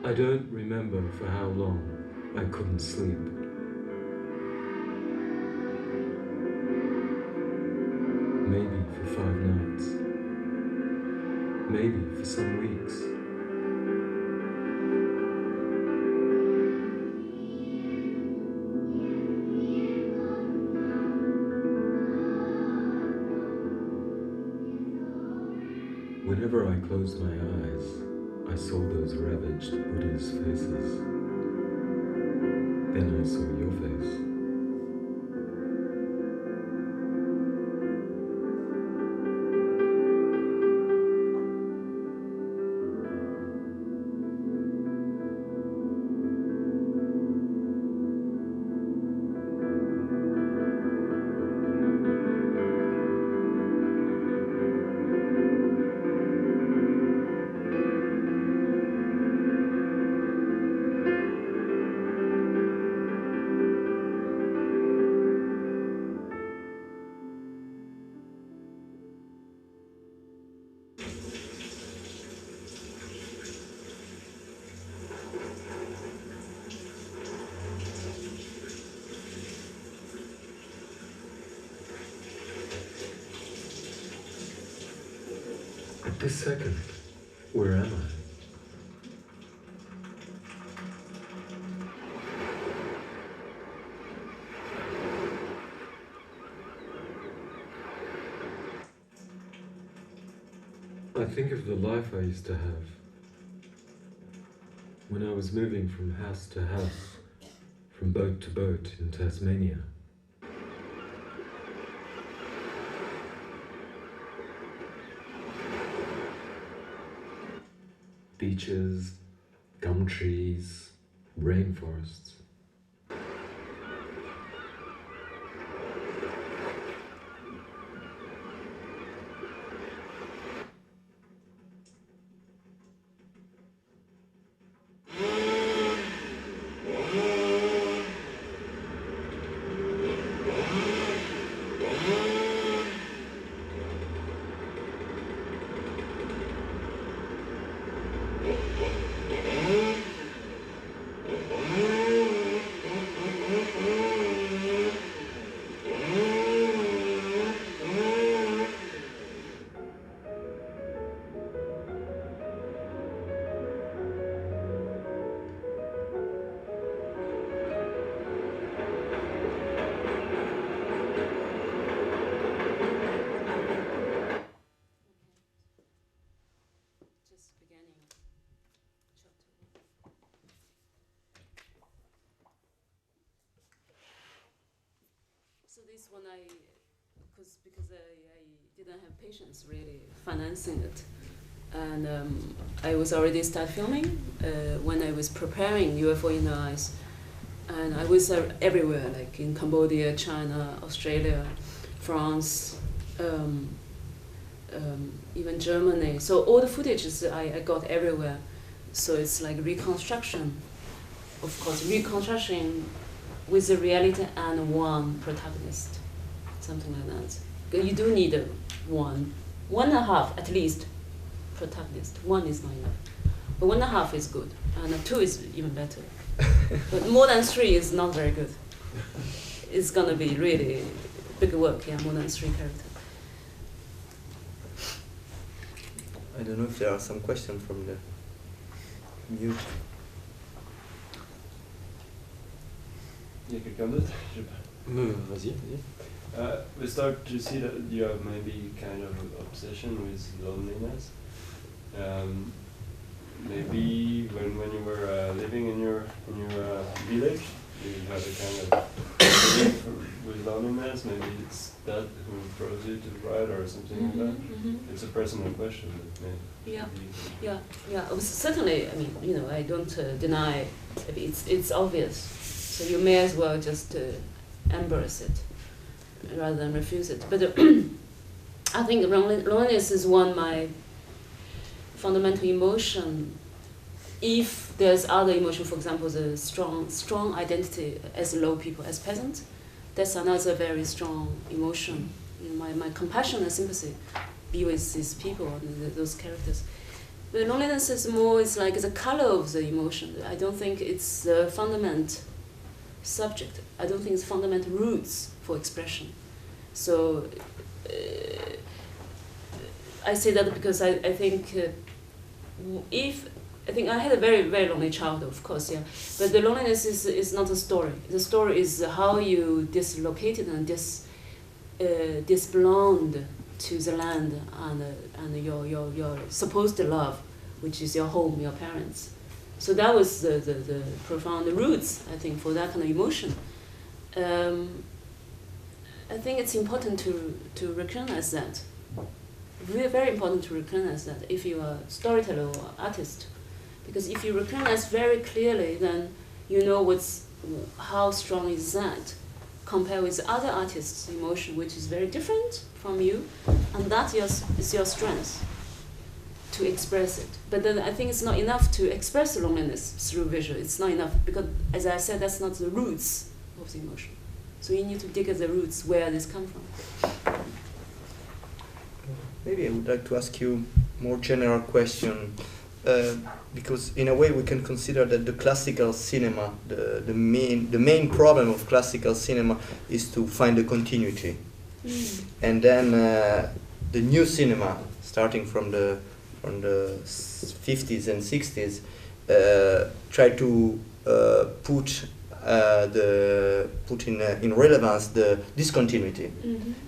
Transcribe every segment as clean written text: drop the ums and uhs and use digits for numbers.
I don't remember for how long I couldn't sleep. Maybe for 5 nights. Maybe for some weeks. Whenever I closed my eyes, I saw those ravaged Buddha's faces. Then I saw your face. At this second, where am I? I think of the life I used to have when I was moving from house to house, from boat to boat in Tasmania. Beaches, gum trees, rainforests. So this one because I didn't have patience really financing it, and I was already start filming when I was preparing UFO in the Eyes, and I was everywhere, like in Cambodia, China, Australia, France, even Germany. So all the footages I got everywhere. So it's like reconstruction, of course, reconstruction with the reality and one protagonist, something like that. You do need one and a half at least protagonist. One is not enough, but 1.5 is good, and 2 is even better. But more than 3 is not very good. It's gonna be really big work, yeah, more than 3 characters. I don't know if there are some questions from the mute. Il y a quelqu'un d'autre? Vas-y. We start to see that you have maybe kind of obsession with loneliness. Maybe when you were living in your village, you had a kind of link with loneliness. Maybe it's that who draws you to write or something like that. It's a personal question, but maybe. Yeah. Certainly, I mean, you know, I don't deny. It's obvious. So you may as well just embrace it rather than refuse it. But I think loneliness is one of my fundamental emotion. If there's other emotion, for example, the strong identity as low people, as peasants, that's another very strong emotion. You know, my compassion and sympathy be with these people and those characters. The loneliness is more, it's like the color of the emotion. I don't think it's the fundamental subject. I don't think it's fundamental roots for expression. So I say that because I think I think I had a very, very lonely childhood, of course, yeah. But the loneliness is not a story. The story is how you dislocated and disbelonged to the land and your supposed love, which is your home, your parents. So that was the profound roots, I think, for that kind of emotion. I think it's important to recognize that. Really very important to recognize that if you are a storyteller or artist. Because if you recognize very clearly, then you know how strong is that compared with other artists' emotion, which is very different from you, and that is your strength to express it. But then I think it's not enough to express the loneliness through visual. It's not enough because, as I said, that's not the roots of the emotion. So you need to dig at the roots where this comes from. Maybe I would like to ask you more general question. Because in a way we can consider that the classical cinema, the main problem of classical cinema is to find a continuity. And then the new cinema, starting from the 50s and 60s, try to put in relevance the discontinuity.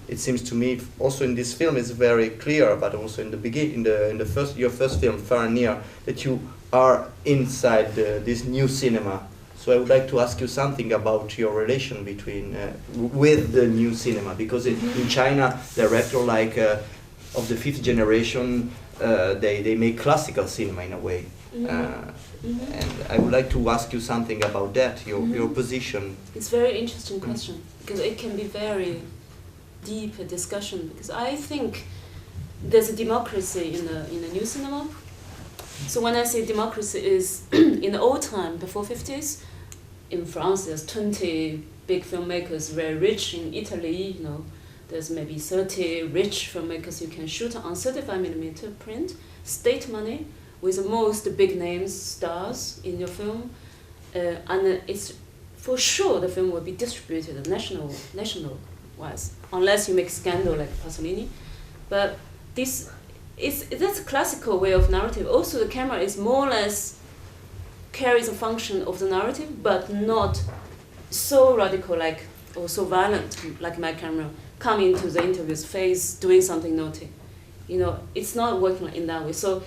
It seems to me, also in this film, it's very clear, but also in the beginning, in the your first film, Far and Near, that you are inside this new cinema. So I would like to ask you something about your relation with the new cinema, because in China, director like of the fifth generation, they make classical cinema in a way. And I would like to ask you something about that, your position. It's a very interesting question, because it can be very deep discussion, because I think there's a democracy in the new cinema. So when I say democracy is in the old time, before 50s, in France there's 20 big filmmakers, very rich. In Italy, there's maybe 30 rich filmmakers you can shoot on 35mm print, state money, with the most big names, stars in your film, and it's for sure the film will be distributed national-wise, unless you make scandal like Pasolini. But that's a classical way of narrative. Also, the camera is more or less carries a function of the narrative, but not so radical or so violent like my camera, coming to the interview's face, doing something naughty. It's not working in that way. So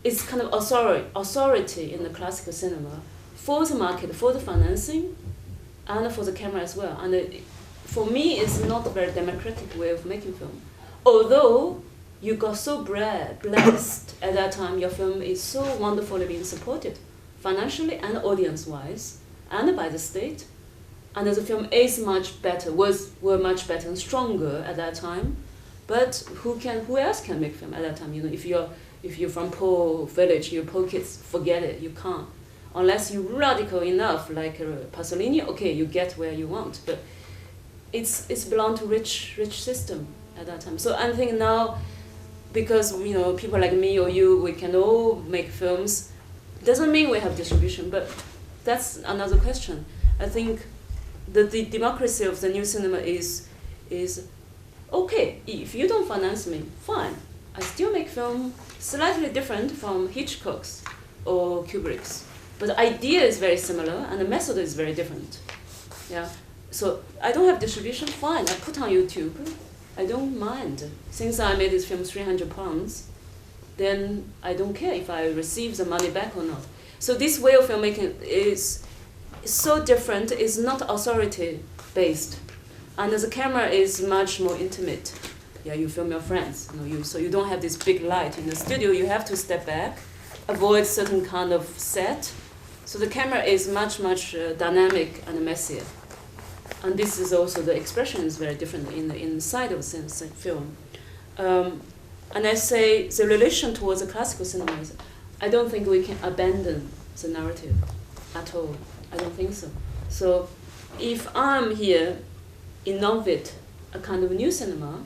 it's kind of authority in the classical cinema for the market, for the financing, and for the camera as well. And for me, it's not a very democratic way of making film. Although you got so blessed at that time, your film is so wonderfully being supported, financially and audience-wise, and by the state. And the film is much better, were much better and stronger at that time. But who else can make film at that time? If you're from poor village, you're poor kids, forget it, you can't. Unless you're radical enough, like Pasolini, okay, you get where you want. But it's belong to rich system at that time. So I think now, because people like me or you, we can all make films, doesn't mean we have distribution, but that's another question. I think the democracy of the new cinema is okay, if you don't finance me, fine. I still make film slightly different from Hitchcock's or Kubrick's. But the idea is very similar and the method is very different. Yeah. So I don't have distribution, fine, I put on YouTube. I don't mind. Since I made this film £300, then I don't care if I receive the money back or not. So this way of filmmaking is so different, it's not authority-based. And the camera is much more intimate. Yeah, you film your friends, so you don't have this big light. In the studio, you have to step back, avoid certain kind of set. So the camera is much dynamic and messier. And this is also, the expression is very different inside of the film. And I say the relation towards the classical cinema is, I don't think we can abandon the narrative at all. I don't think so. So if I'm here, innovate a kind of new cinema,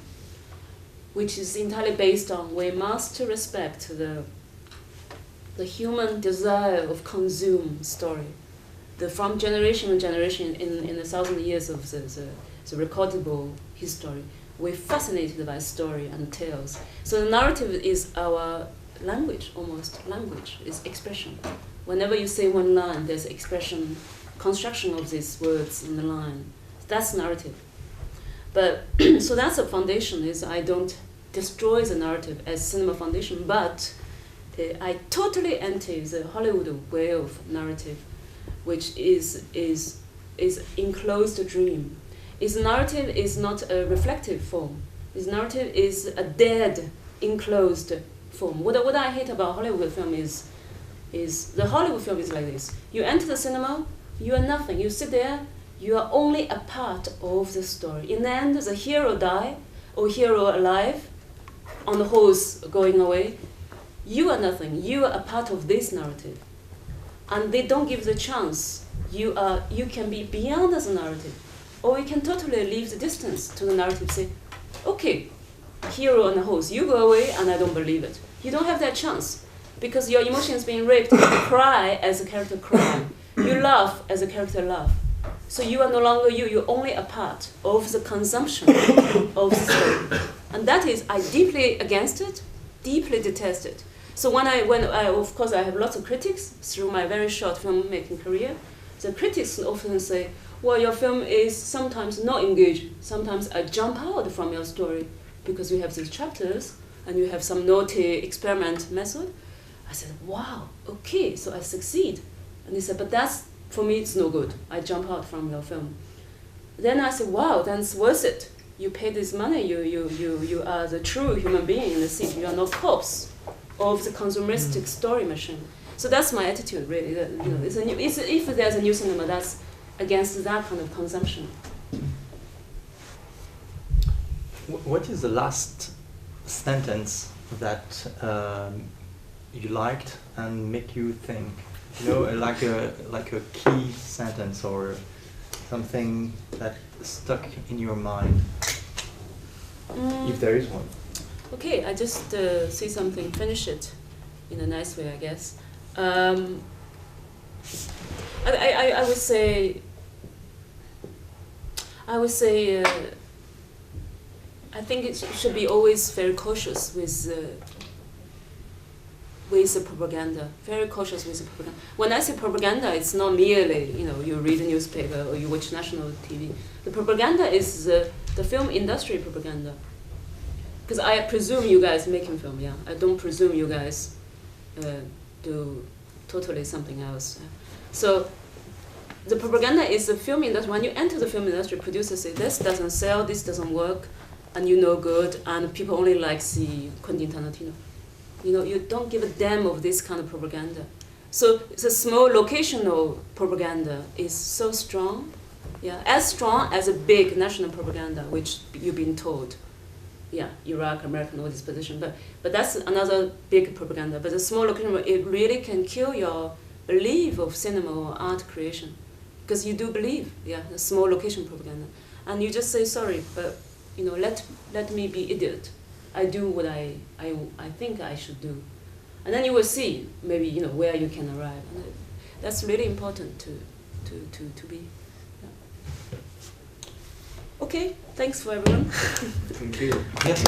which is entirely based on we must respect the the human desire of consume story. From generation to generation in the 1,000 years of the recordable history, we're fascinated by story and tales. So the narrative is our language, almost language, is expression. Whenever you say one line, there's expression, construction of these words in the line. That's narrative. But so that's the foundation, is I don't destroy the narrative as cinema foundation, but I totally anti the Hollywood way of narrative, which is enclosed dream. Its narrative is not a reflective form. Its narrative is a dead, enclosed form. What I hate about Hollywood film is the Hollywood film is like this. You enter the cinema, you are nothing. You sit there, you are only a part of the story. In the end, the hero die, or hero alive, on the horse going away. You are nothing. You are a part of this narrative. And they don't give the chance. You can be beyond the narrative. Or you can totally leave the distance to the narrative, say, okay, hero on the horse, you go away and I don't believe it. You don't have that chance because your emotion is being raped. You cry as a character cry. You laugh as a character laugh. So you are no longer you. You're only a part of the consumption of the story. And that is, I deeply against it, deeply detest it. So when I of course I have lots of critics through my very short filmmaking career. The critics often say, well, your film is sometimes not engaged. Sometimes I jump out from your story because you have these chapters and you have some naughty experiment method. I said, wow, okay, so I succeed. And he said, but that's, for me, it's no good. I jump out from your film. Then I said, wow, then it's worth it. You pay this money, you are the true human being in the scene. You are no corpse of the consumeristic story machine. So that's my attitude, really. That, if there's a new cinema, that's against that kind of consumption. What is the last sentence that you liked and make you think? You know, like a key sentence or something that stuck in your mind, if there is one. Okay, I just say something, finish it in a nice way, I guess. I would say I think it should be always very cautious with the propaganda. Very cautious with the propaganda. When I say propaganda, it's not merely you read a newspaper or you watch national TV. The propaganda is the film industry propaganda. Because I presume you guys making film, yeah. I don't presume you guys do totally something else. So the propaganda is the film industry. When you enter the film industry, producers say, this doesn't sell, this doesn't work, and you know good, and people only like see Quentin Tarantino. You don't give a damn of this kind of propaganda. So the small locational propaganda is so strong, yeah, as strong as a big national propaganda, which you've been told. Yeah, Iraq, American, all this position, but that's another big propaganda. But the small location, it really can kill your belief of cinema or art creation, because you do believe, yeah, the small location propaganda, and you just say sorry, but let me be idiot. I do what I think I should do, and then you will see maybe where you can arrive. And that's really important to be. Yeah. Okay, thanks for everyone. Thank you. Yes.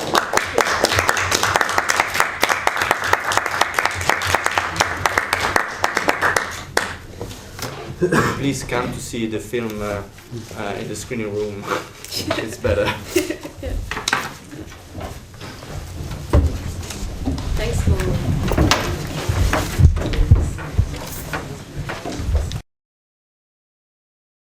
Please come to see the film in the screening room. It's better.